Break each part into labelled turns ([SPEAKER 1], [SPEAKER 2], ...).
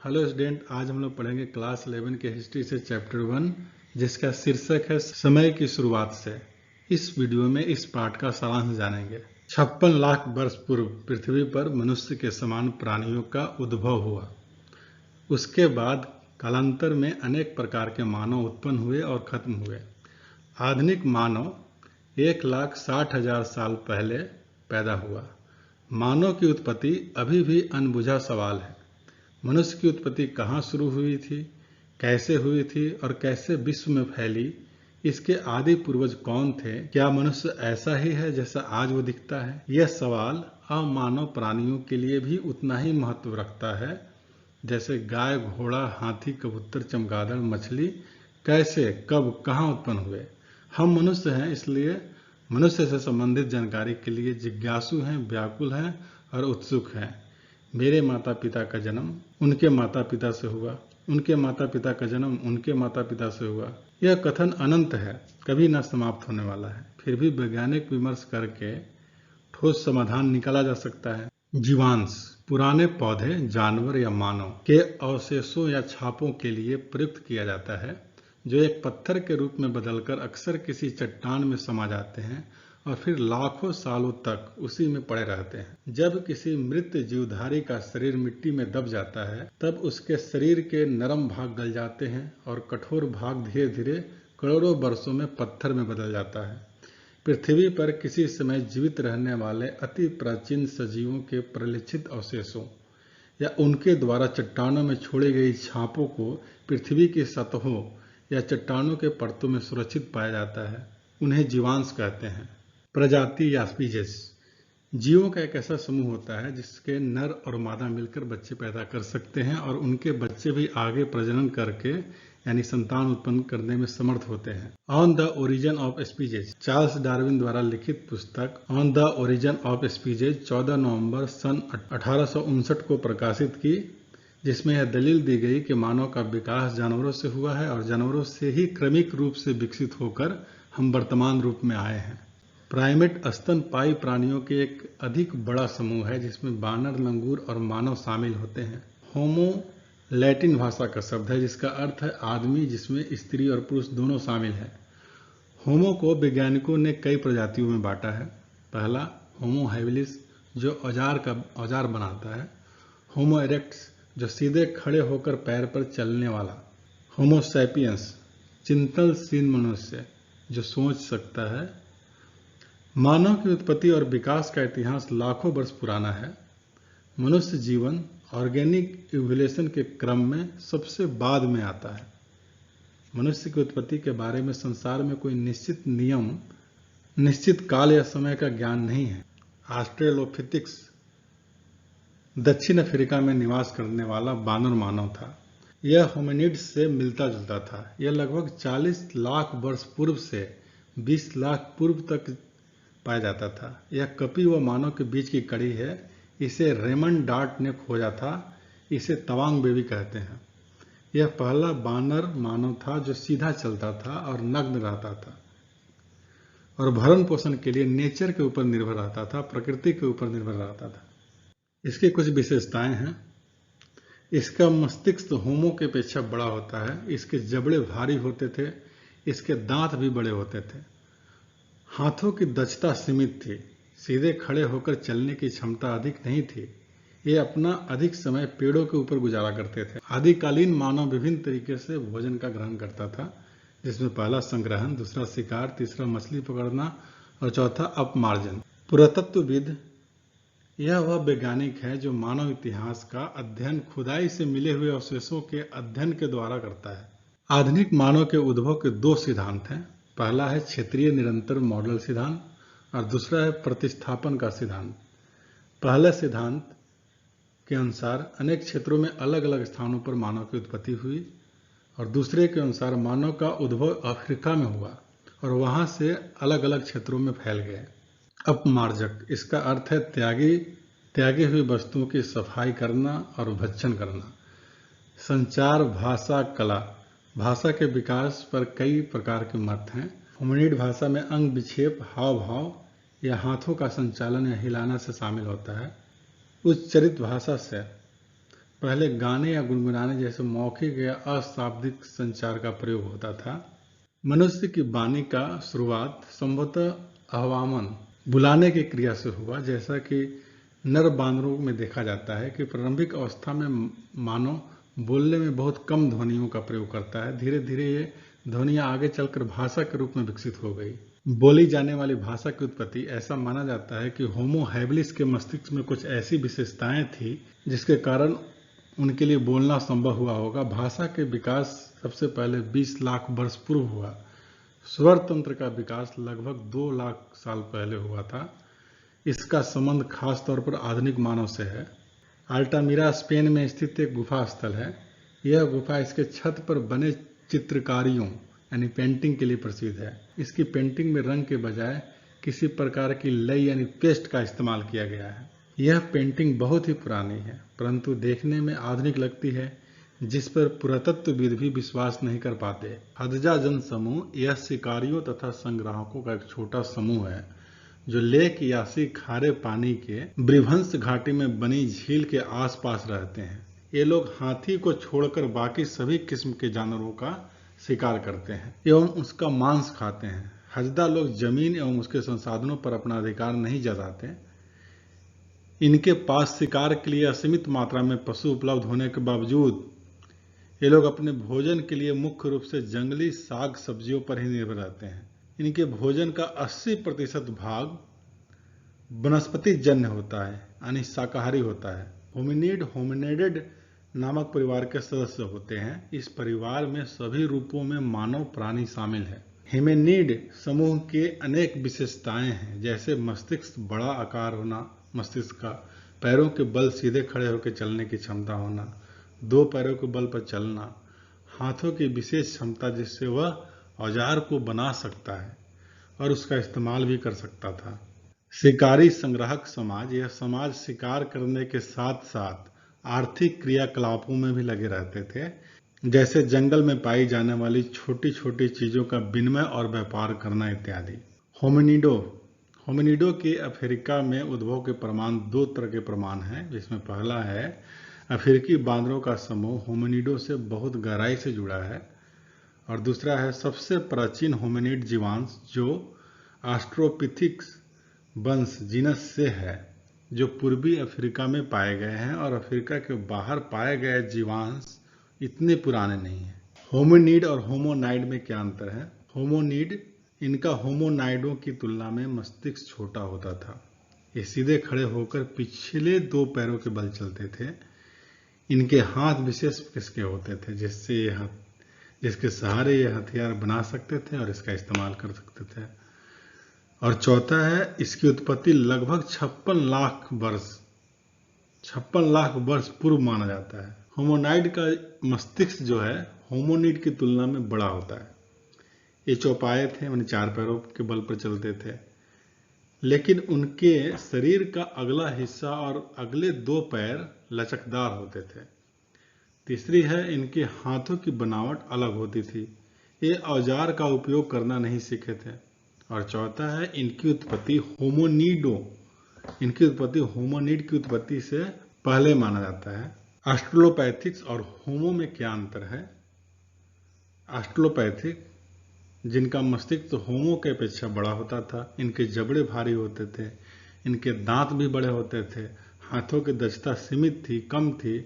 [SPEAKER 1] Hello student, आज हम लोग पढ़ेंगे क्लास 11 के हिस्ट्री से चैप्टर 1, जिसका शीर्षक है समय की शुरुआत से। इस वीडियो में इस पाठ का सारांश जानेंगे। 56 लाख वर्ष पूर्व पृथ्वी पर मनुष्य के समान प्राणियों का उद्भव हुआ। उसके बाद कालांतर में अनेक प्रकार के मानव उत्पन्न हुए और खत्म हुए। आधुनिक मानव 1,60,000 साल पहले पैदा हुआ। मानव की उत्पत्ति अभी भी अनबुझा सवाल है। मनुष्य की उत्पत्ति कहाँ शुरू हुई थी, कैसे हुई थी और कैसे विश्व में फैली? इसके आदि पूर्वज कौन थे? क्या मनुष्य ऐसा ही है जैसा आज वो दिखता है? यह सवाल अमानव प्राणियों के लिए भी उतना ही महत्व रखता है जैसे गाय, घोड़ा, हाथी, कबूतर, चमगादड़, मछली कैसे, कब, कहाँ उत्पन्न हुए। हम मनुष्य हैं, इसलिए मनुष्य से संबंधित जानकारी के लिए जिज्ञासु हैं, व्याकुल हैं और उत्सुक हैं। मेरे माता पिता का जन्म उनके माता पिता से हुआ, उनके माता पिता का जन्म उनके माता पिता से हुआ। यह कथन अनंत है, कभी न समाप्त होने वाला है। फिर भी वैज्ञानिक विमर्श करके ठोस समाधान निकाला जा सकता है। जीवांश पुराने पौधे, जानवर या मानव के अवशेषों या छापों के लिए प्रयुक्त किया जाता है, जो एक पत्थर के रूप में बदलकर अक्सर किसी चट्टान में समा जाते हैं और फिर लाखों सालों तक उसी में पड़े रहते हैं। जब किसी मृत जीवधारी का शरीर मिट्टी में दब जाता है, तब उसके शरीर के नरम भाग गल जाते हैं और कठोर भाग धीरे धीरे करोड़ों वर्षों में पत्थर में बदल जाता है। पृथ्वी पर किसी समय जीवित रहने वाले अति प्राचीन सजीवों के प्रलिखित अवशेषों या उनके द्वारा चट्टानों में छोड़ी गई छापों को पृथ्वी की सतहों या चट्टानों के परतों में सुरक्षित पाया जाता है। उन्हें जीवांश कहते हैं। प्रजाति या स्पीशीज जीवों का एक ऐसा समूह होता है जिसके नर और मादा मिलकर बच्चे पैदा कर सकते हैं और उनके बच्चे भी आगे प्रजनन करके यानी संतान उत्पन्न करने में समर्थ होते हैं। On the origin of species Charles Darwin द्वारा लिखित पुस्तक on the origin of species 14 नवंबर सन 1859 को प्रकाशित की, जिसमें यह दलील दी गई कि मानव का विकास जानवरों से हुआ है और जानवरों से ही क्रमिक रूप से विकसित होकर हम वर्तमान रूप में आए हैं। प्राइमेट स्तनपायी प्राणियों के एक अधिक बड़ा समूह है जिसमें बानर, लंगूर और मानव शामिल होते हैं। होमो लैटिन भाषा का शब्द है जिसका अर्थ है आदमी, जिसमें स्त्री और पुरुष दोनों शामिल हैं। होमो को वैज्ञानिकों ने कई प्रजातियों में बांटा है। पहला होमो हैबिलिस, जो औजार बनाता है। होमो इरेक्टस, जो सीधे खड़े होकर पैर पर चलने वाला। होमो सैपियंस, चिंतनशील मनुष्य जो सोच सकता है। मानव की उत्पत्ति और विकास का इतिहास लाखों वर्ष पुराना है। मनुष्य जीवन ऑर्गेनिक इवोल्यूशन के क्रम में सबसे बाद में आता है। मनुष्य की उत्पत्ति के बारे में संसार में कोई निश्चित नियम, निश्चित काल या समय का ज्ञान नहीं है। ऑस्ट्रेलोपिथेकस दक्षिण अफ्रीका में निवास करने वाला बानर मानव था। यह होमिनिड्स से मिलता जुलता था। यह लगभग 40 लाख वर्ष पूर्व से 20 लाख पूर्व तक पाया जाता था। यह कपि व मानव के बीच की कड़ी है। इसे रेमंड डार्ट ने खोजा था। इसे तवांग बेबी कहते हैं। यह पहला बानर मानव था जो सीधा चलता था और नग्न रहता था और भरण पोषण के लिए नेचर के ऊपर निर्भर रहता था, प्रकृति के ऊपर निर्भर रहता था। इसकी कुछ विशेषताएं हैं। इसका मस्तिष्क होमो के अपेक्षा बड़ा होता है। इसके जबड़े भारी होते थे। इसके दांत भी बड़े होते थे। हाथों की दक्षता सीमित थी। सीधे खड़े होकर चलने की क्षमता अधिक नहीं थी। ये अपना अधिक समय पेड़ों के ऊपर गुजारा करते थे। आदिकालीन मानव विभिन्न तरीके से भोजन का ग्रहण करता था, जिसमें पहला संग्रहण, दूसरा शिकार, तीसरा मछली पकड़ना और चौथा अपमार्जन। पुरातत्वविद यह वह वैज्ञानिक है जो मानव इतिहास का अध्ययन खुदाई से मिले हुए अवशेषों के अध्ययन के द्वारा करता है। आधुनिक मानव के उद्भव के दो सिद्धांत हैं। पहला है क्षेत्रीय निरंतर मॉडल सिद्धांत और दूसरा है प्रतिस्थापन का सिद्धांत। पहले सिद्धांत के अनुसार अनेक क्षेत्रों में अलग अलग स्थानों पर मानव की उत्पत्ति हुई और दूसरे के अनुसार मानव का उद्भव अफ्रीका में हुआ और वहां से अलग अलग क्षेत्रों में फैल गए। अपमार्जक, इसका अर्थ है त्यागी हुई वस्तुओं की सफाई करना और भक्षण करना। संचार, भाषा, कला। भाषा के विकास पर कई प्रकार के मत हैं। होमिनिड भाषा में अंग विक्षेप, हाव भाव या हाथों का संचालन या हिलाना से शामिल होता है। उच्चरित भाषा से पहले गाने या गुनगुनाने जैसे मौखिक या अशाब्दिक संचार का प्रयोग होता था। मनुष्य की वाणी का शुरुआत संभवतः आह्वान बुलाने की क्रिया से हुआ, जैसा कि नर बानरों में देखा जाता है कि प्रारंभिक अवस्था में मानव बोलने में बहुत कम ध्वनियों का प्रयोग करता है। धीरे धीरे ये ध्वनियाँ आगे चलकर भाषा के रूप में विकसित हो गई। बोली जाने वाली भाषा की उत्पत्ति, ऐसा माना जाता है कि होमो हैबिलिस के मस्तिष्क में कुछ ऐसी विशेषताएं थी जिसके कारण उनके लिए बोलना संभव हुआ होगा। भाषा के विकास सबसे पहले 20 लाख वर्ष पूर्व हुआ। स्वर तंत्र का विकास लगभग 2 लाख साल पहले हुआ था। इसका संबंध खास तौर पर आधुनिक मानव से है। अल्टामिरा स्पेन में स्थित एक गुफा स्थल है। यह गुफा इसके छत पर बने चित्रकारियों यानी पेंटिंग के लिए प्रसिद्ध है। इसकी पेंटिंग में रंग के बजाय किसी प्रकार की लई यानी पेस्ट का इस्तेमाल किया गया है। यह पेंटिंग बहुत ही पुरानी है, परंतु देखने में आधुनिक लगती है, जिस पर पुरातत्वविद भी विश्वास नहीं कर पाते। हदजा जन समूह यह शिकारियों तथा संग्राहकों का एक छोटा समूह है जो लेक यासी खारे पानी के ब्रिभंस घाटी में बनी झील के आसपास रहते हैं। ये लोग हाथी को छोड़कर बाकी सभी किस्म के जानवरों का शिकार करते हैं एवं उसका मांस खाते हैं। हजदा लोग जमीन एवं उसके संसाधनों पर अपना अधिकार नहीं जताते। इनके पास शिकार के लिए असीमित मात्रा में पशु उपलब्ध होने के बावजूद ये लोग अपने भोजन के लिए मुख्य रूप से जंगली साग सब्जियों पर ही निर्भर रहते हैं। इनके भोजन का 80% भाग वनस्पति जन्य होता है, यानी शाकाहारी होता है। होमिनिडेड नामक परिवार के सदस्य होते हैं। इस परिवार में सभी रूपों में मानव प्राणी शामिल है। हिमेनिड समूह के अनेक विशेषताएं हैं, जैसे मस्तिष्क बड़ा आकार होना मस्तिष्क का, पैरों के बल सीधे खड़े होकर चलने की क्षमता होना, 2 पैरों के बल पर चलना, हाथों की विशेष क्षमता जिससे वह औजार को बना सकता है और उसका इस्तेमाल भी कर सकता था। शिकारी संग्राहक समाज, यह समाज शिकार करने के साथ साथ आर्थिक क्रियाकलापों में भी लगे रहते थे, जैसे जंगल में पाई जाने वाली छोटी छोटी चीजों का विनिमय और व्यापार करना इत्यादि। होमिनिडो के अफ्रीका में उद्भव के प्रमाण 2 तरह के प्रमाण हैं, जिसमें पहला है अफ्रीकी बांदरों का समूह होमिनिडो से बहुत गहराई से जुड़ा है, और दूसरा है सबसे प्राचीन होमिनिड जीवांश जो ऑस्ट्रोपिथिक्स वंश जीनस से है, जो पूर्वी अफ्रीका में पाए गए हैं, और अफ्रीका के बाहर पाए गए जीवांश इतने पुराने नहीं हैं। होमिनिड और होमोनाइड में क्या अंतर है? होमोनिड, इनका होमोनाइडों की तुलना में मस्तिष्क छोटा होता था। ये सीधे खड़े होकर पिछले 2 पैरों के बल चलते थे। इनके हाथ विशेष किस्म के होते थे जिसके सहारे ये हथियार बना सकते थे और इसका इस्तेमाल कर सकते थे। और चौथा है, इसकी उत्पत्ति लगभग 56 लाख वर्ष पूर्व माना जाता है। होमोनाइड का मस्तिष्क जो है होमोनिड की तुलना में बड़ा होता है। ये चौपाए थे, यानी 4 पैरों के बल पर चलते थे, लेकिन उनके शरीर का अगला हिस्सा और अगले 2 पैर लचकदार होते थे। तीसरी है, इनके हाथों की बनावट अलग होती थी। ये औजार का उपयोग करना नहीं सीखे थे। और चौथा है, इनकी उत्पत्ति होमोनिड की उत्पत्ति से पहले माना जाता है। ऑस्ट्रेलोपैथिक्स और होमो में क्या अंतर है? ऑस्ट्रेलोपैथिक, जिनका मस्तिष्क होमो के अपेक्षा बड़ा होता था, इनके जबड़े भारी होते थे, इनके दांत भी बड़े होते थे, हाथों की दक्षता सीमित थी, कम थी,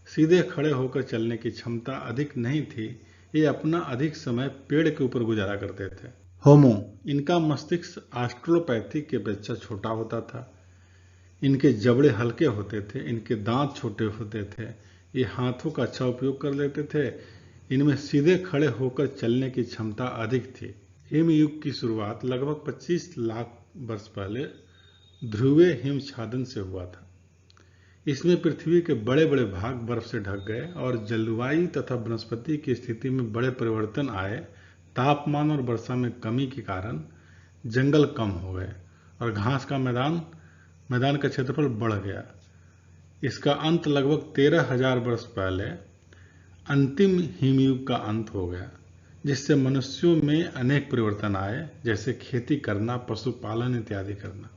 [SPEAKER 1] सीधे खड़े होकर चलने की क्षमता अधिक नहीं थी, ये अपना अधिक समय पेड़ के ऊपर गुजारा करते थे। होमो, इनका मस्तिष्क ऑस्ट्रेलोपैथिक की अपेक्षा छोटा होता था, इनके जबड़े हल्के होते थे, इनके दांत छोटे होते थे, ये हाथों का अच्छा उपयोग कर लेते थे, इनमें सीधे खड़े होकर चलने की क्षमता अधिक थी। हिमयुग की शुरुआत लगभग 25 लाख वर्ष पहले ध्रुवीय हिमछादन से हुआ था। इसमें पृथ्वी के बड़े बड़े भाग बर्फ से ढक गए और जलवायु तथा वनस्पति की स्थिति में बड़े परिवर्तन आए। तापमान और वर्षा में कमी के कारण जंगल कम हो गए और घास का मैदान का क्षेत्रफल बढ़ गया। इसका अंत लगभग 13,000 वर्ष पहले अंतिम हिमयुग का अंत हो गया, जिससे मनुष्यों में अनेक परिवर्तन आए, जैसे खेती करना, पशुपालन इत्यादि करना।